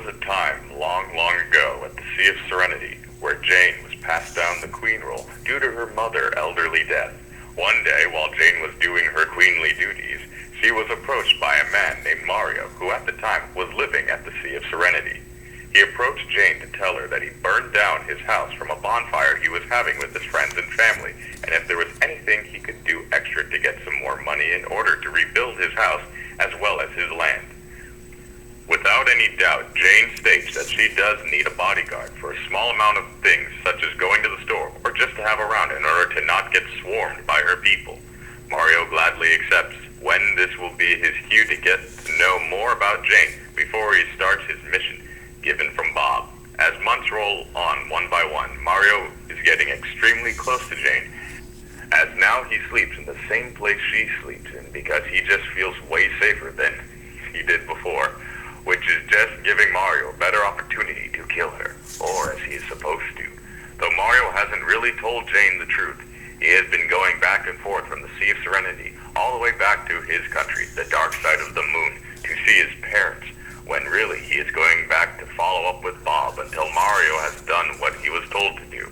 was a time long, long ago at the Sea of Serenity where Jane was passed down the queen role due to her mother's elderly death. One day, while Jane was doing her queenly duties, she was approached by a man named Mario, who at the time was living at the Sea of Serenity. He approached Jane to tell her that he burned down his house from a bonfire he was having with his friends and family, and if there was anything he could do extra to get some more money in order to rebuild his house as well as his land. Without any doubt, Jane states that she does need a bodyguard for a small amount of things, such as going to the store or just to have around in order to not get swarmed by her people. Mario gladly accepts when this will be his cue to get to know more about Jane before he starts his mission given from Bob. As months roll on one by one, Mario is getting extremely close to Jane, as now he sleeps in the same place she sleeps in because he just feels way safer than he did before, which is just giving Mario a better opportunity to kill her, or as he is supposed to. Though Mario hasn't really told Jane the truth, he has been going back and forth from the Sea of Serenity all the way back to his country, the dark side of the moon, to see his parents, when really he is going back to follow up with Bob until Mario has done what he was told to do.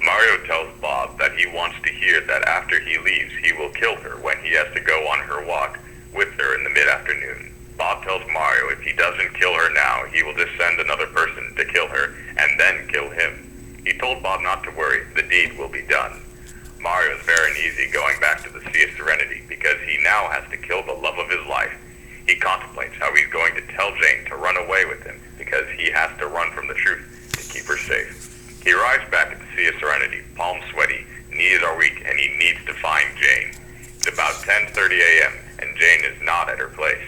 Mario tells Bob that he wants to hear that after he leaves, he will kill her when he has to go on her walk with her in the mid-afternoon. Bob tells Mario if he doesn't kill her now, he will just send another person to kill her and then kill him. He told Bob not to worry, the deed will be done. Mario is very uneasy going back to the Sea of Serenity because he now has to kill the love of his life. He contemplates how he's going to tell Jane to run away with him because he has to run from the truth to keep her safe. He arrives back at the Sea of Serenity, palms sweaty, knees are weak, and he needs to find Jane. It's about 10:30 a.m. and Jane is not at her place.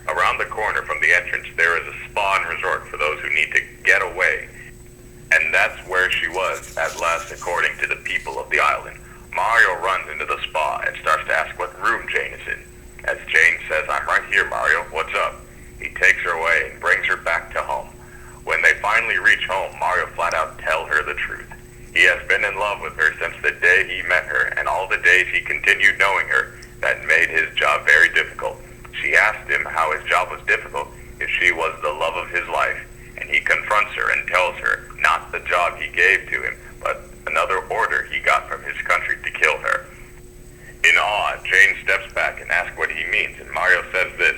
Around the corner from the entrance, there is a spa and resort for those who need to get away. And that's where she was, at last, according to the people of the island. Mario runs into the spa and starts to ask what room Jane is in. As Jane says, "I'm right here, Mario, what's up?" He takes her away and brings her back to home. When they finally reach home, Mario flat out tells her the truth. He has been in love with her since the day he met her, and all the days he continued knowing her. That made his job very difficult. She asked him how his job was difficult if she was the love of his life, and he confronts her and tells her not the job he gave to him, but another order he got from his country to kill her. In awe, Jane steps back and asks what he means, and Mario says this: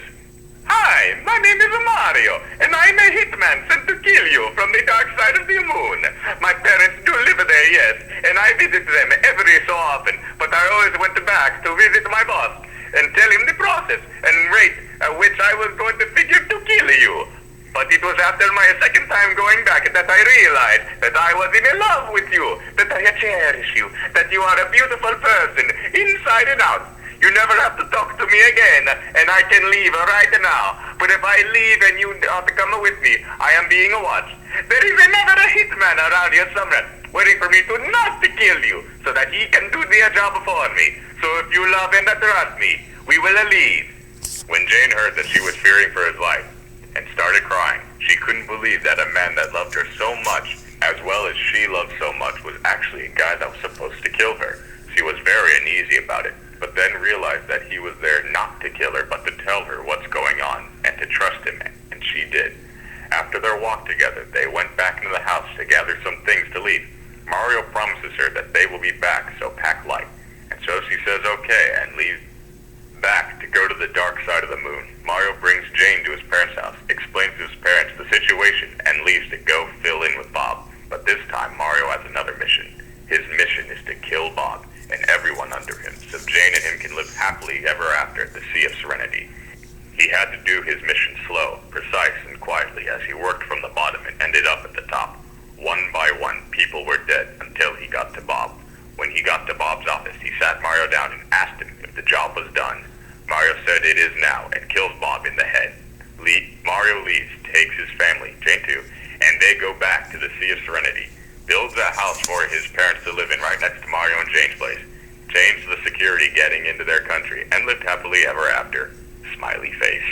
"Hi, my name is Mario, and I'm a hitman sent to kill you from the dark side of the moon. My parents do live there, yes, and I visit them every so often, but I always went back to visit my boss and tell him the process and rate at which I was going to figure to kill you. But it was after my second time going back that I realized that I was in love with you, that I cherish you, that you are a beautiful person, inside and out. You never have to talk to me again, and I can leave right now. But if I leave and you have to come with me, I am being watched. There is another hitman around here somewhere, waiting for me to not to kill you, so that he can do the job for me. So if you love and trust me, we will leave." When Jane heard that she was fearing for his life and started crying, she couldn't believe that a man that loved her so much, as well as she loved so much, was actually a guy that was supposed to kill her. She was very uneasy about it, but then realized that he was there not to kill her, but to tell her what's going on and to trust him, and she did. After their walk together, they went back into the house to gather some things to leave. Mario promises her that they will be back, so pack light. And so she says okay and leaves back to go to the dark side of the moon. Mario brings Jane to his parents' house, explains to his parents the situation, and leaves to go fill in with Bob. But this time, Mario has another mission. His mission is to kill Bob and everyone under him, so Jane and him can live happily ever after at the Sea of Serenity. He had to do his mission slow, precise, and quietly as he worked from the bottom and ended up at the top. One by one, people were dead until he got to Bob. When he got to Bob's office, he sat Mario down and asked him if the job was done. Mario said it is now and kills Bob in the head. Mario leaves, takes his family, Jane too, and they go back to the Sea of Serenity. Builds a house for his parents to live in right next to Mario and Jane's place. Changed the security getting into their country and lived happily ever after. Smiley face.